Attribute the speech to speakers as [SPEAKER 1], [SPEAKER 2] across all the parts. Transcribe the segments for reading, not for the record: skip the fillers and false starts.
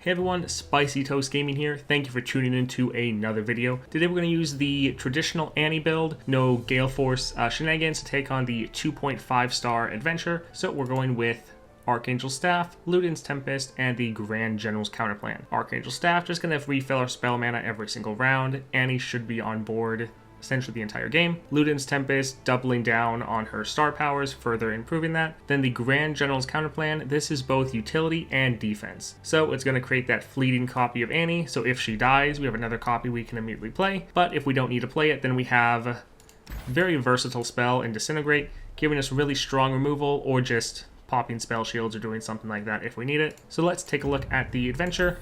[SPEAKER 1] Hey everyone, Spicy Toast Gaming here. Thank you for tuning into another video. Today we're going to use the traditional Annie build, no Gale Force shenanigans, to take on the 2.5 star adventure. So we're going with Archangel Staff, Luden's Tempest, and the Grand General's Counterplan. Archangel Staff, just going to refill our spell mana every single round. Annie should be on board essentially the entire game. Luden's Tempest, doubling down on her star powers, further improving that. Then the Grand General's Counterplan, this is both utility and defense. So it's going to create that fleeting copy of Annie, so if she dies, we have another copy we can immediately play. But if we don't need to play it, then we have a very versatile spell in Disintegrate, giving us really strong removal, or just popping spell shields or doing something like that if we need it. So let's take a look at the adventure.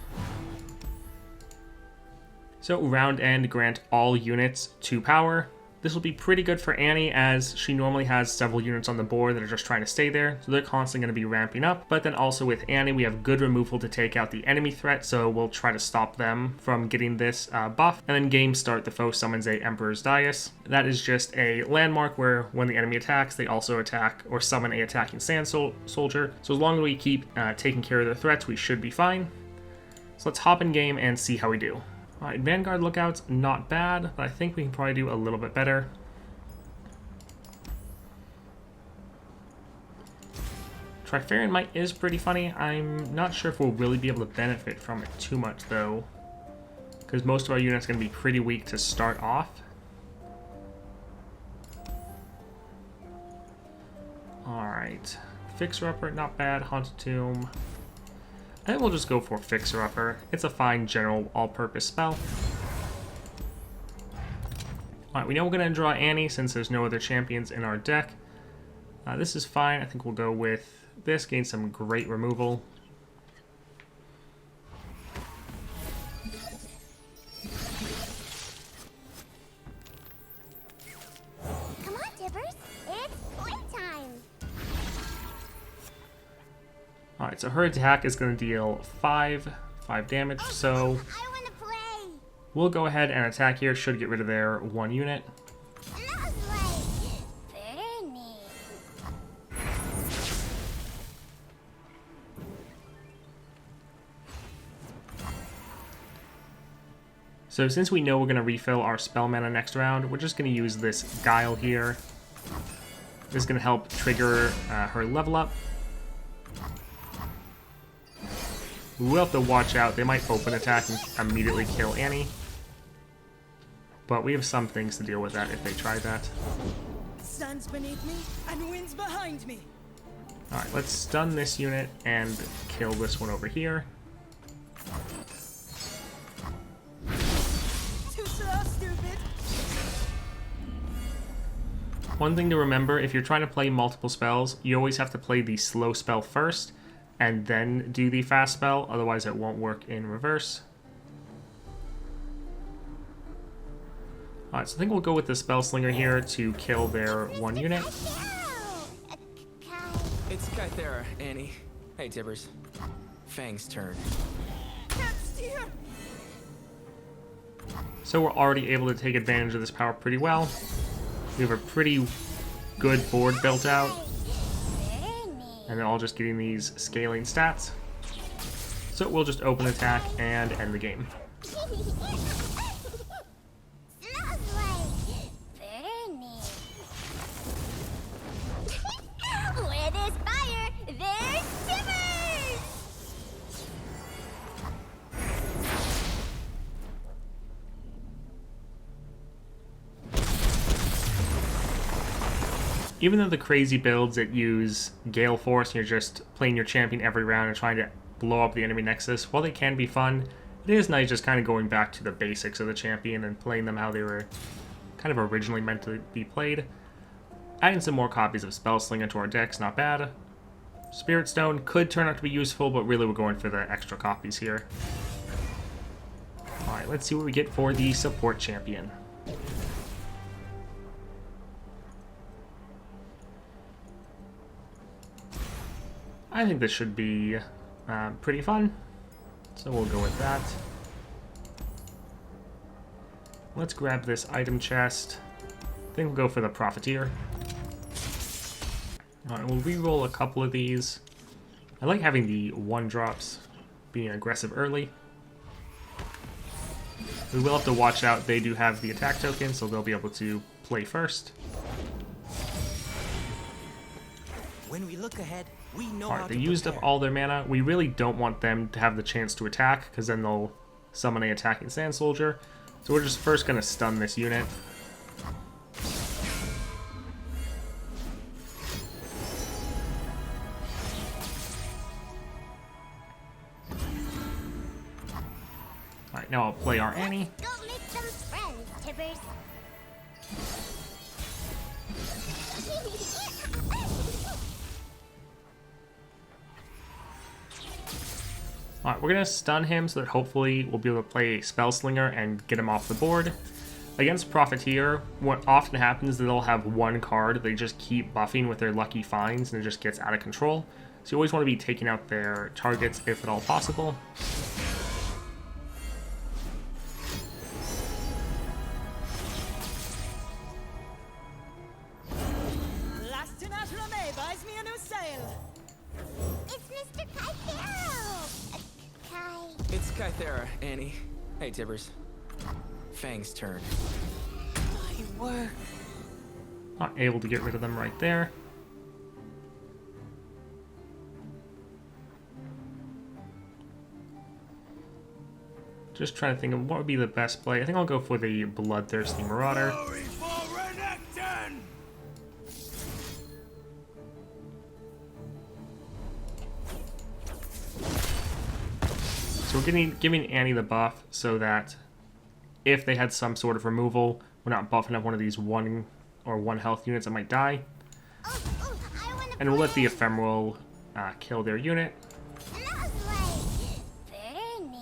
[SPEAKER 1] So round end, grant all units 2 power. This will be pretty good for Annie, as she normally has several units on the board that are just trying to stay there, so they're constantly going to be ramping up. But then also with Annie, we have good removal to take out the enemy threat, so we'll try to stop them from getting this buff. And then game start, the foe summons a Emperor's Dais. That is just a landmark where when the enemy attacks, they also attack or summon a attacking sand soldier. So as long as we keep taking care of their threats, we should be fine. So let's hop in game and see how we do. Alright, Vanguard Lookout's not bad, but I think we can probably do a little bit better. Trifarian Might is pretty funny. I'm not sure if we'll really be able to benefit from it too much, though, because most of our units are going to be pretty weak to start off. Alright, Fixer-Upper, not bad. Haunted Tomb. I think we'll just go for Fixer-Upper. It's a fine general all-purpose spell. Alright, we know we're going to draw Annie since there's no other champions in our deck. This is fine. I think we'll go with this, gain some great removal.
[SPEAKER 2] Come on, Tibbers. It's playtime.
[SPEAKER 1] Alright, so her attack is going to deal 5 damage, so
[SPEAKER 2] I want to play.
[SPEAKER 1] we'll go ahead and attack here. Should get rid of their 1 unit.
[SPEAKER 2] Lovely. Very neat.
[SPEAKER 1] So since we know we're going to refill our spell mana next round, we're just going to use this Guile here. This is going to help trigger her level up. We will have to watch out. They might open attack and immediately kill Annie. But we have some things to deal with that if they try that.
[SPEAKER 3] Sun's beneath me and wind's behind me.
[SPEAKER 1] Alright, let's stun this unit and kill this one over here.
[SPEAKER 3] Too slow, stupid.
[SPEAKER 1] One thing to remember, if you're trying to play multiple spells, you always have to play the slow spell first and then do the fast spell, otherwise it won't work in reverse. Alright, so I think we'll go with the Spell Slinger here to kill their 1 unit.
[SPEAKER 4] It's Kythera, Annie. Hey, Tibbers. Fang's turn.
[SPEAKER 3] Can't steer.
[SPEAKER 1] So we're already able to take advantage of this power pretty well. We have a pretty good board built out. And they're all just getting these scaling stats. So we'll just open attack and end the game.
[SPEAKER 2] Lovely. Very neat. Where there's fire, there's shivers.
[SPEAKER 1] Even though the crazy builds that use Gale Force and you're just playing your champion every round and trying to blow up the enemy nexus, while they can be fun, it is nice just kind of going back to the basics of the champion and playing them how they were kind of originally meant to be played. Adding some more copies of Spellslinger to our decks, not bad. Spirit Stone could turn out to be useful, but really we're going for the extra copies here. Alright, let's see what we get for the support champion. I think this should be pretty fun, so we'll go with that. Let's grab this item chest. I think we'll go for the Profiteer. Alright, we'll re-roll a couple of these. I like having the 1-drops. being aggressive early. We will have to watch out. They do have the attack token, so they'll be able to play first.
[SPEAKER 5] When we look ahead, we know
[SPEAKER 1] Alright, they used up all their mana. We really don't want them to have the chance to attack, because then they'll summon a attacking Sand Soldier. So we're just first going to stun this unit. Alright, now I'll play our Annie.
[SPEAKER 2] Go make some friends, Tibbers.
[SPEAKER 1] Alright, we're going to stun him so that hopefully we'll be able to play a Spell Slinger and get him off the board. Against Profiteer, what often happens is that they'll have one card they just keep buffing with their Lucky Finds and it just gets out of control. So you always want to be taking out their targets if at all possible.
[SPEAKER 3] Buys me a new sail.
[SPEAKER 2] It's Mr. Kythero. Kai.
[SPEAKER 4] It's Kythera, Annie. Hey, Tibbers. Fang's turn.
[SPEAKER 5] My work.
[SPEAKER 1] Not able to get rid of them right there. Just trying to think of what would be the best play. I think I'll go for the Bloodthirsty Marauder. So we're giving Annie the buff so that if they had some sort of removal, we're not buffing up one of these 1 health units that might die.
[SPEAKER 2] Oh, I wanna
[SPEAKER 1] And we'll let the
[SPEAKER 2] play.
[SPEAKER 1] Ephemeral kill their unit.
[SPEAKER 2] Lovely. Very neat.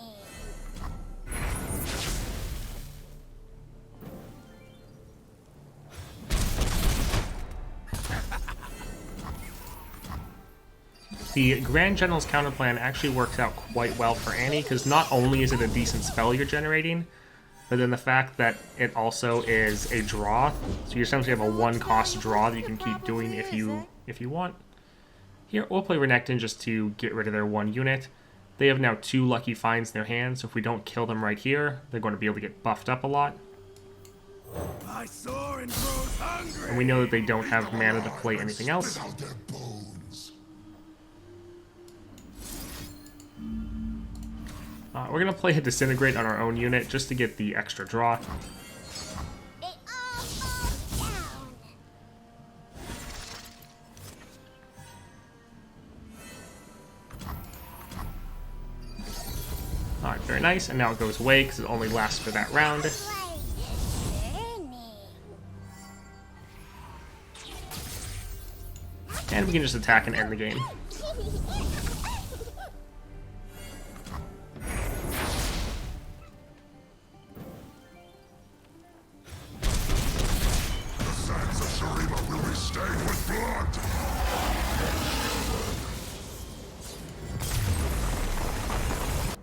[SPEAKER 1] The Grand General's counter plan actually works out quite well for Annie, because not only is it a decent spell you're generating, but then the fact that it also is a draw, so you essentially have a 1-cost draw that you can keep doing if you want. Here, we'll play Renekton just to get rid of their 1 unit. They have now 2 Lucky Finds in their hand, so if we don't kill them right here, they're going to be able to get buffed up a lot.
[SPEAKER 6] My sword grows hungry.
[SPEAKER 1] And we know that they don't have mana to play anything else. We're going to play a Disintegrate on our own unit just to get the extra draw.
[SPEAKER 2] It all falls down.
[SPEAKER 1] Alright, very nice. And now it goes away because it only lasts for that round.
[SPEAKER 2] Play. Very neat.
[SPEAKER 1] And we can just attack and end the game.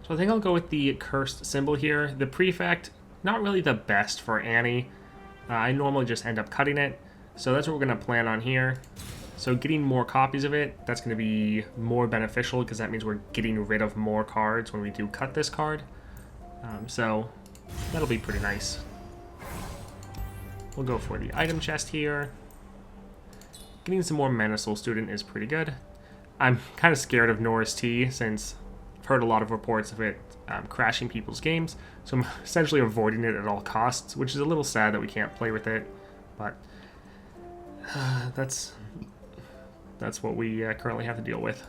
[SPEAKER 1] So I think I'll go with the Cursed Symbol here. The Prefect, not really the best for Annie. I normally just end up cutting it. So that's what we're going to plan on here. So getting more copies of it, that's going to be more beneficial because that means we're getting rid of more cards when we do cut this card. So that'll be pretty nice. We'll go for the item chest here. Getting some more Mana Soul Student is pretty good. I'm kind of scared of Norris T since I've heard a lot of reports of it crashing people's games. So I'm essentially avoiding it at all costs, which is a little sad that we can't play with it. But that's what we currently have to deal with.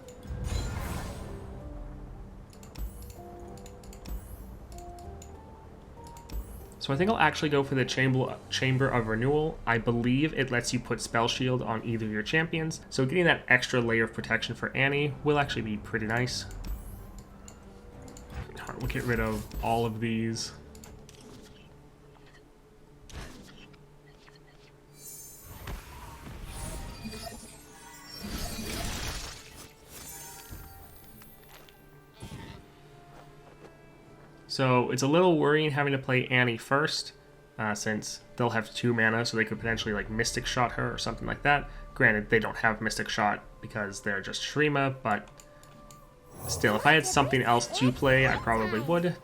[SPEAKER 1] So I think I'll actually go for the Chamber of Renewal. I believe it lets you put Spell Shield on either of your champions. So getting that extra layer of protection for Annie will actually be pretty nice. We'll get rid of all of these. So it's a little worrying having to play Annie first, since they'll have 2 mana, so they could potentially like Mystic Shot her or something like that. Granted, they don't have Mystic Shot because they're just Shrima, but Still, if I had something else to play, I probably would.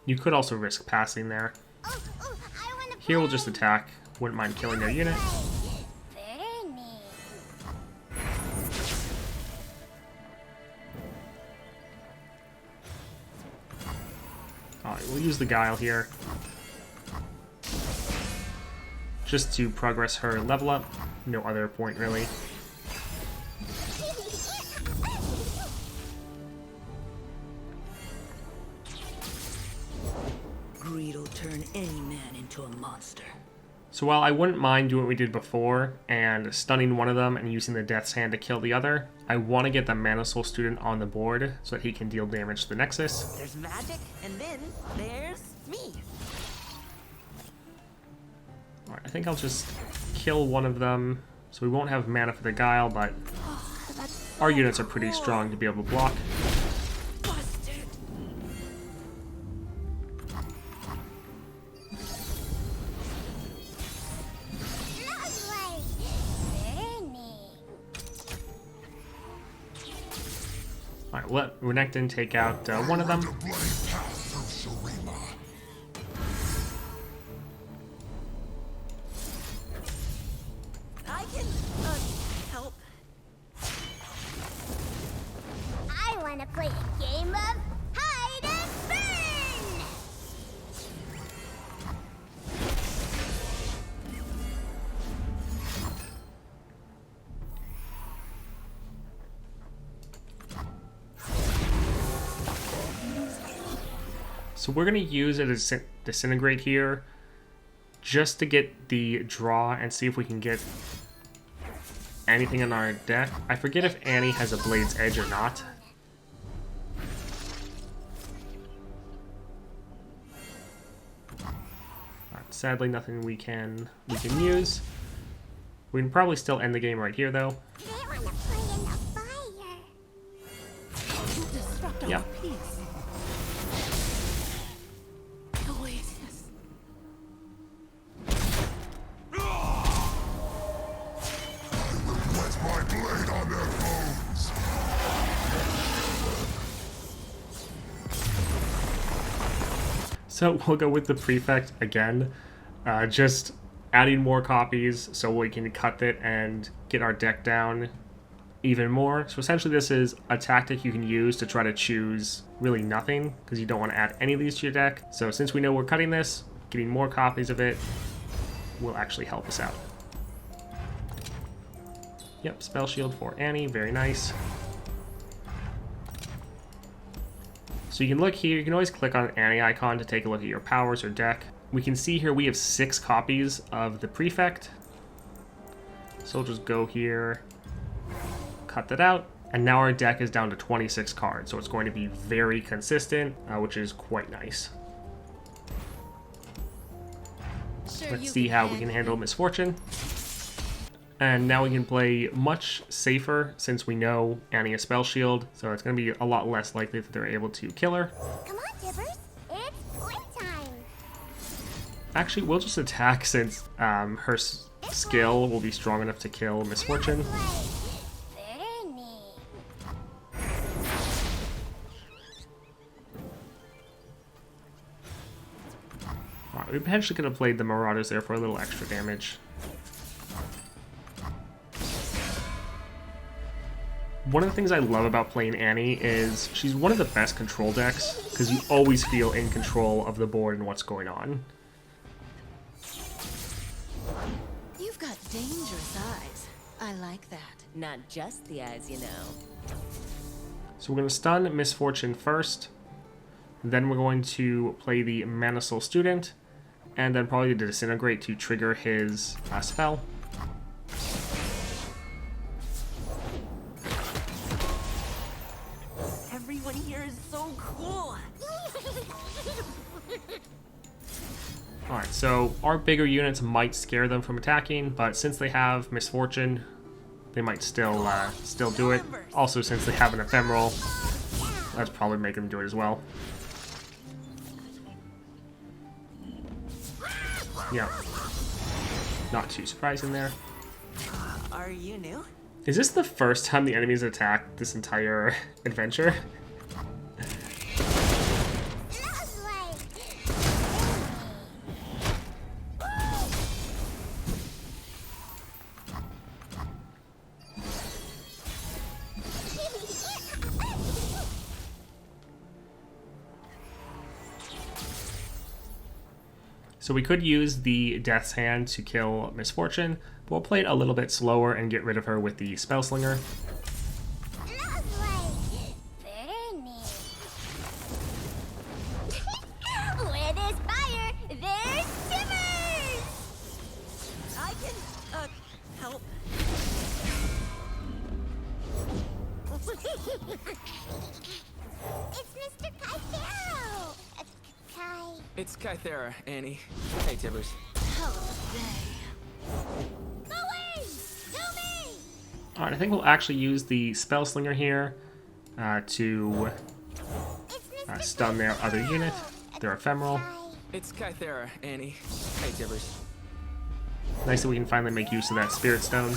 [SPEAKER 1] You could also risk passing there.
[SPEAKER 2] Oh, I wanna
[SPEAKER 1] Here we'll
[SPEAKER 2] play.
[SPEAKER 1] just attack. Wouldn't mind killing their unit.
[SPEAKER 2] Very neat.
[SPEAKER 1] Alright, we'll use the Guile here. Just to progress her level up. No other point, really.
[SPEAKER 3] Greed will turn any man into a monster.
[SPEAKER 1] So while I wouldn't mind doing what we did before and stunning one of them and using the Death's Hand to kill the other, I want to get the Mana Soul student on the board so that he can deal damage to the Nexus.
[SPEAKER 5] There's magic, and then there's me.
[SPEAKER 1] Alright, I think I'll just kill one of them so we won't have mana for the Guile, but our units are pretty strong to be able to block.
[SPEAKER 3] Busted!
[SPEAKER 2] Lovely. Very neat.
[SPEAKER 1] Alright, we'll let Renekton take out one of them.
[SPEAKER 5] I can, help.
[SPEAKER 2] I wanna play a game of hide and burn.
[SPEAKER 1] So we're going to use a Disintegrate here just to get the draw and see if we can get anything in our deck. I forget if Annie has a Blade's Edge or not. Alright, sadly nothing we can use. We can probably still end the game right here though.
[SPEAKER 2] I wanna play in the fire.
[SPEAKER 3] You disrupt our
[SPEAKER 1] Yep.
[SPEAKER 3] peace. Oasis.
[SPEAKER 6] Wet my blade on their bones.
[SPEAKER 1] So we'll go with the Prefect again. Just adding more copies so we can cut it and get our deck down even more. So essentially this is a tactic you can use to try to choose really nothing because you don't want to add any of these to your deck. So since we know we're cutting this, getting more copies of it will actually help us out. Yep, Spell Shield for Annie, very nice. So you can look here, you can always click on an Annie icon to take a look at your powers or deck. We can see here we have 6 copies of the Prefect. So we'll just go here, cut that out, and now our deck is down to 26 cards, so it's going to be very consistent, which is quite nice. Let's see how we can handle Misfortune. And now we can play much safer since we know Annie has Spell Shield, so it's going to be a lot less likely that they're able to kill her.
[SPEAKER 2] Come on, Tibbers. It's playtime.
[SPEAKER 1] Actually, we'll just attack since her skill will be strong enough to kill Misfortune.
[SPEAKER 2] Very neat.
[SPEAKER 1] Alright, we potentially could have played the Marauders there for a little extra damage. One of the things I love about playing Annie is she's one of the best control decks because you always feel in control of the board and what's going on.
[SPEAKER 7] You've got dangerous eyes. I like that. Not just the eyes, you know.
[SPEAKER 1] So we're going to stun Misfortune first, then we're going to play the Mana Soul student, and then probably the Disintegrate to trigger his spell.
[SPEAKER 5] Everyone here is so cool.
[SPEAKER 1] Alright, so our bigger units might scare them from attacking, but since they have Misfortune, they might still do it. Also, since they have an Ephemeral, that's probably make them do it as well. Yeah. Not too surprising there.
[SPEAKER 5] Are you new?
[SPEAKER 1] Is this the first time the enemies attacked this entire adventure? So we could use the Death's Hand to kill Misfortune, but we'll play it a little bit slower and get rid of her with the Spell Slinger.
[SPEAKER 2] Where there's fire, there's shivers!
[SPEAKER 5] I can, help.
[SPEAKER 2] It's Mr. Kaifero! Kai.
[SPEAKER 4] It's Kythera, Annie. Hey, Tibbers.
[SPEAKER 2] The wings! To me!
[SPEAKER 1] Alright, I think we'll actually use the Spell Slinger here to
[SPEAKER 2] It's Mr.
[SPEAKER 1] stun their other unit, their Ephemeral.
[SPEAKER 4] It's Kythera, Annie. Hey, Tibbers.
[SPEAKER 1] Nice that we can finally make use of that Spirit Stone.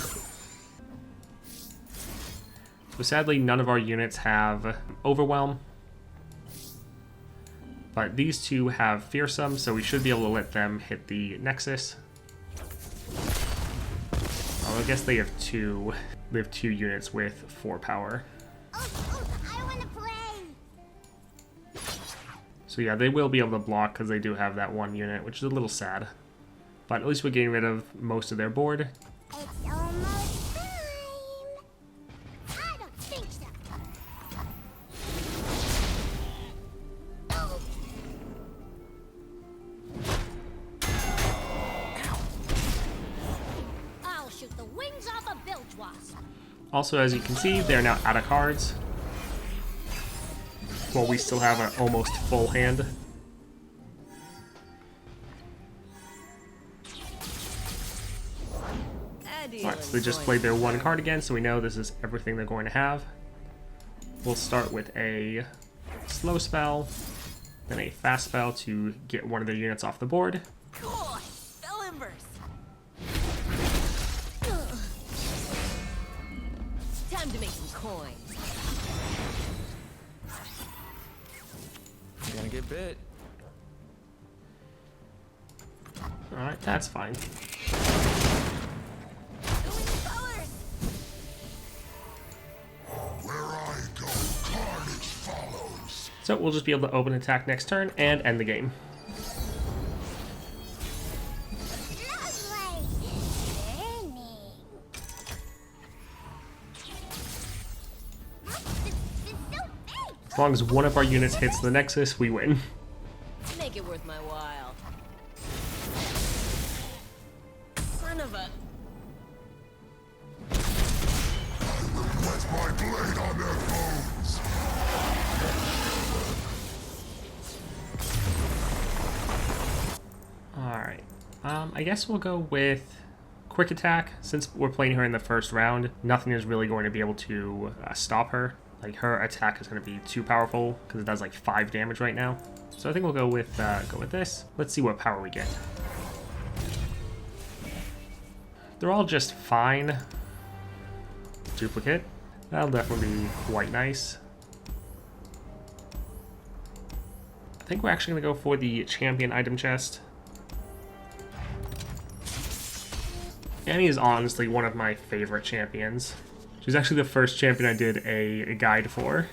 [SPEAKER 1] So sadly, none of our units have Overwhelm. But these two have Fearsome, so we should be able to let them hit the Nexus. Oh, I guess they have two. They have 2 units with 4 power.
[SPEAKER 2] Oh, I want to play!
[SPEAKER 1] So yeah, they will be able to block because they do have that 1 unit, which is a little sad. But at least we're getting rid of most of their board.
[SPEAKER 2] It's almost time! I don't think so! Oh. I'll shoot the wings off a bilge wasp!
[SPEAKER 1] Also, as you can see, they're now out of cards. While we still have an almost full hand. Alright, so they just played their 1 card again, so we know this is everything they're going to have. We'll start with a slow spell, then a fast spell to get one of their units off the board.
[SPEAKER 5] Cool. Spell embers.
[SPEAKER 7] Time to make some coins.
[SPEAKER 4] You're gonna get bit.
[SPEAKER 1] Alright, that's fine.
[SPEAKER 6] Where I go, carnage follows.
[SPEAKER 1] So we'll just be able to open attack next turn and end the game. As long as one of our units hits the Nexus, we win.
[SPEAKER 7] Make it worth my while. Son of a...
[SPEAKER 6] Wet my blade on their bones.
[SPEAKER 1] Alright. I guess we'll go with Quick Attack. Since we're playing her in the first round, nothing is really going to be able to stop her. Like, her attack is going to be too powerful because it does like 5 damage right now. So I think we'll go with this. Let's see what power we get. They're all just fine. Duplicate. That'll definitely be quite nice. I think we're actually going to go for the champion item chest. Annie is honestly one of my favorite champions. She's actually the first champion I did a guide for.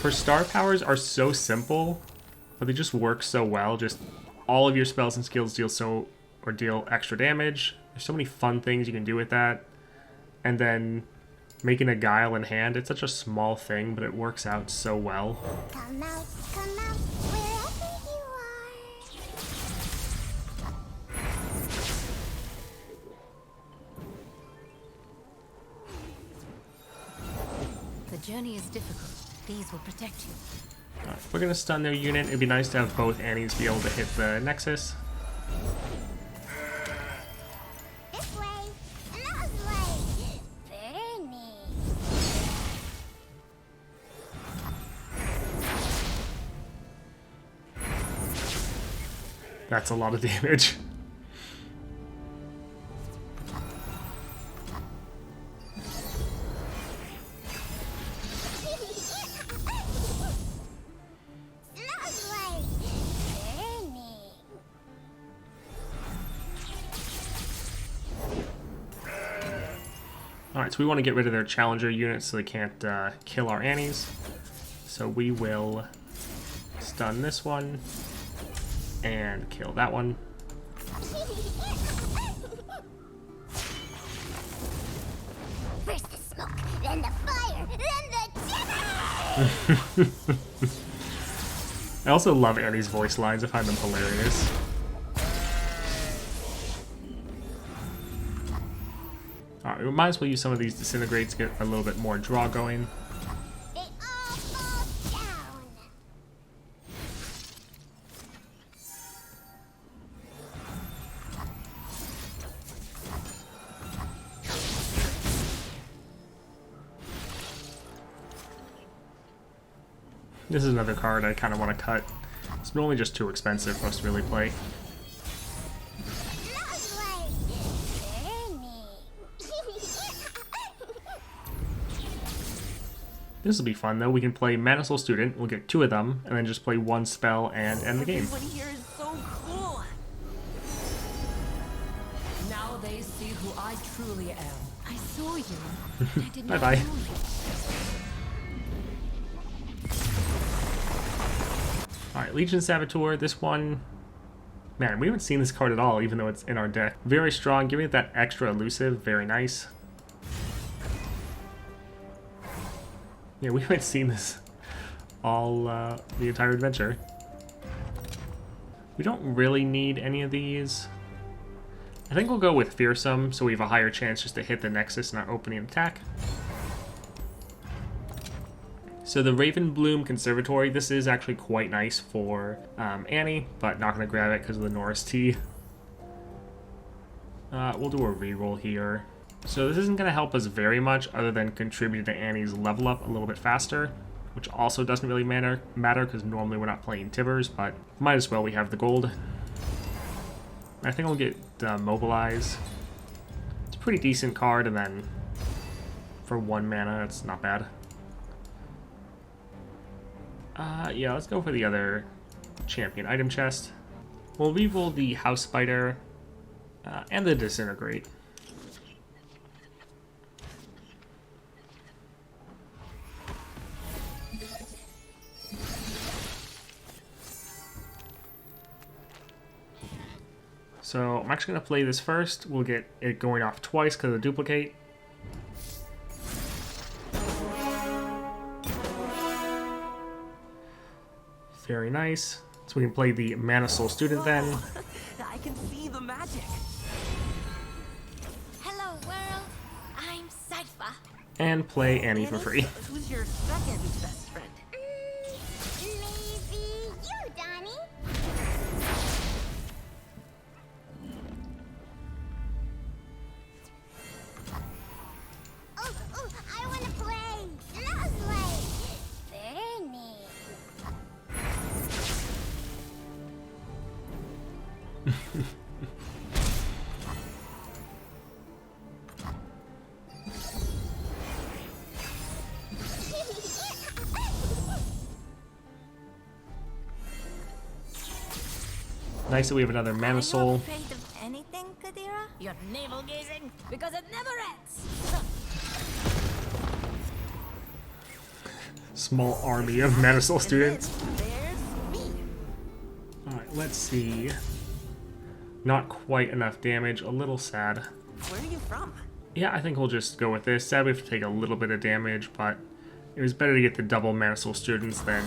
[SPEAKER 1] Her star powers are so simple, but they just work so well. Just all of your spells and skills deal extra damage. There's so many fun things you can do with that. And then making a guile in hand, it's such a small thing, but it works out so well.
[SPEAKER 2] Come out, wherever you are.
[SPEAKER 7] The journey is difficult. These will protect you.
[SPEAKER 1] Alright, we're going to stun their unit. It'd be nice to have both Annies be able to hit the Nexus.
[SPEAKER 2] This way, another way. Very neat.
[SPEAKER 1] That's a lot of damage. Alright, so we want to get rid of their challenger units so they can't kill our Annies. So we will stun this one and kill that one.
[SPEAKER 2] First the smoke, then the fire, then the timber!
[SPEAKER 1] I also love Annie's voice lines. I find them hilarious. Alright, we might as well use some of these disintegrates to get a little bit more draw going.
[SPEAKER 2] They all fall down!
[SPEAKER 1] This is another card I kind of want to cut. It's normally just too expensive for us to really play. This will be fun though. We can play Mana Soul Student, we'll get 2 of them, and then just play 1 spell and end the game.
[SPEAKER 5] Everybody here is so cool.
[SPEAKER 8] Now they see who I truly am.
[SPEAKER 7] I saw you. I did not
[SPEAKER 1] Bye-bye.
[SPEAKER 7] know you.
[SPEAKER 1] Alright, Legion Saboteur, this one... Man, we haven't seen this card at all, even though it's in our deck. Very strong, giving it that extra elusive, very nice. Yeah, we haven't seen this all the entire adventure. We don't really need any of these. I think we'll go with Fearsome, so we have a higher chance just to hit the Nexus in our opening attack. So the Ravenbloom Conservatory, this is actually quite nice for Annie, but not going to grab it because of the Norris T. We'll do a reroll here. So this isn't going to help us very much other than contribute to Annie's level up a little bit faster, which also doesn't really matter because normally we're not playing Tibbers, but might as well, we have the gold. I think we'll get Mobilize. It's a pretty decent card, and then for 1 mana, it's not bad. Yeah, let's go for the other champion item chest. We'll reroll the House Spider and the Disintegrate. So I'm actually going to play this first. We'll get it going off twice because of the duplicate. Very nice. So we can play the Mana Soul Student then.
[SPEAKER 5] I can see the magic.
[SPEAKER 2] Hello, world. I'm Sypha.
[SPEAKER 1] And play Annie for free.
[SPEAKER 5] Who's your second best friend?
[SPEAKER 2] Maybe you, Donnie. Oh, I want to play. Lovely. Very neat.
[SPEAKER 1] Nice that we have another Mana Soul.
[SPEAKER 2] afraid of anything, Kadira? You're navel gazing because it never ends.
[SPEAKER 1] Small army of Mana Soul students.
[SPEAKER 5] There's me.
[SPEAKER 1] Alright, let's see. Not quite enough damage, a little sad.
[SPEAKER 5] Where are you from?
[SPEAKER 1] Yeah, I think we'll just go with this. Sad we have to take a little bit of damage, but it was better to get the double Mana Soul students than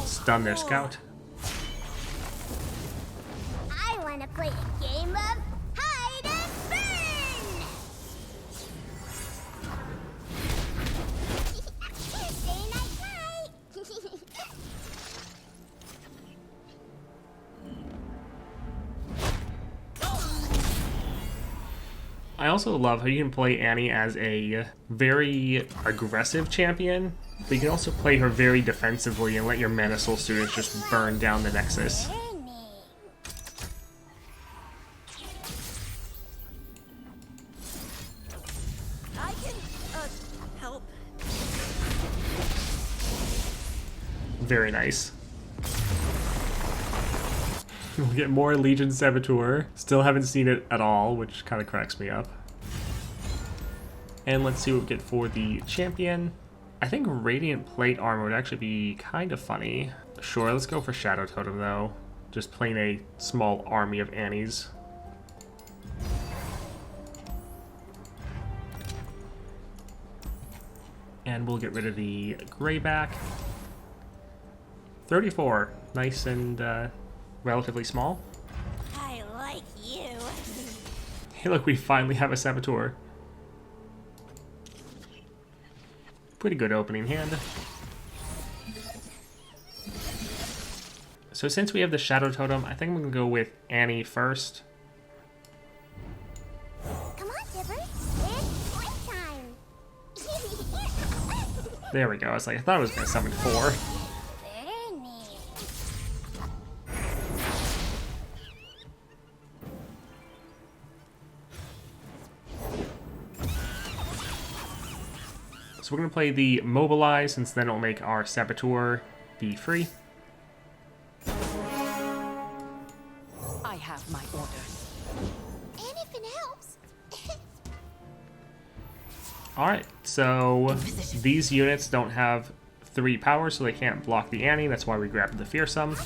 [SPEAKER 1] stun their scout.
[SPEAKER 2] I want to play a game of hide and burn. Say night night.
[SPEAKER 1] I also love how you can play Annie as a very aggressive champion, but you can also play her very defensively and let your Mana Soul students just burn down the Nexus.
[SPEAKER 2] Very neat.
[SPEAKER 5] I can help.
[SPEAKER 1] Very nice. We'll get more Legion Saboteur. Still haven't seen it at all, which kind of cracks me up. And let's see what we get for the champion. I think Radiant Plate Armor would actually be kind of funny. Sure, let's go for Shadow Totem though. Just plain a small army of Annies. And we'll get rid of the Grayback. 34, nice and relatively small.
[SPEAKER 2] I like you.
[SPEAKER 1] Hey look, we finally have a Saboteur. Pretty good opening hand. So since we have the Shadow Totem, I think I'm going to go with Annie first.
[SPEAKER 2] Come on, Tibbers. It's playtime.
[SPEAKER 1] There we go. I thought I was going to summon 4.
[SPEAKER 2] Very neat.
[SPEAKER 1] So we're going to play the Mobilize, since then it'll make our Saboteur be free.
[SPEAKER 8] I have my orders.
[SPEAKER 2] And if it helps.
[SPEAKER 1] Alright, so these units don't have 3 power, so they can't block the Annie. That's why we grabbed the Fearsome.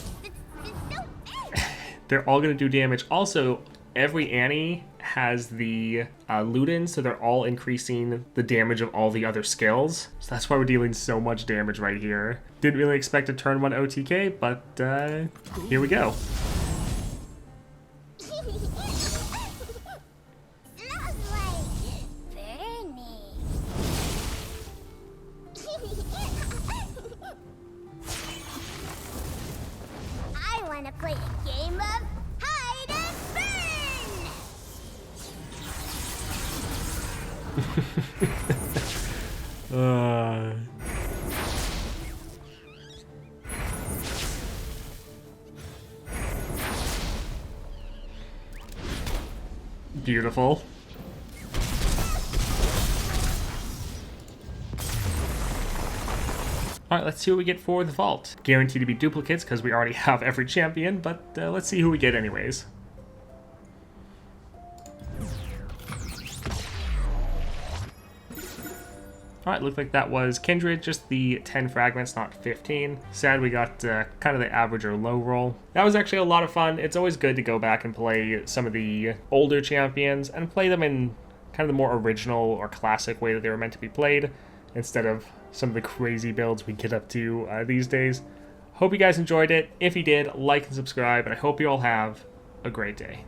[SPEAKER 1] They're all going to do damage. Also, every Annie has the Luden, so they're all increasing the damage of all the other skills. So that's why we're dealing so much damage right here. Didn't really expect a turn 1 OTK, but here we go.
[SPEAKER 2] I want to play a game of hide and burn.
[SPEAKER 1] Beautiful. Alright, let's see what we get for the vault. Guaranteed to be duplicates because we already have every champion, but let's see who we get anyways. Alright, looked like that was Kindred, just the 10 fragments, not 15. Sad we got kind of the average or low roll. That was actually a lot of fun. It's always good to go back and play some of the older champions and play them in kind of the more original or classic way that they were meant to be played, instead of some of the crazy builds we get up to these days. Hope you guys enjoyed it. If you did, like and subscribe, and I hope you all have a great day.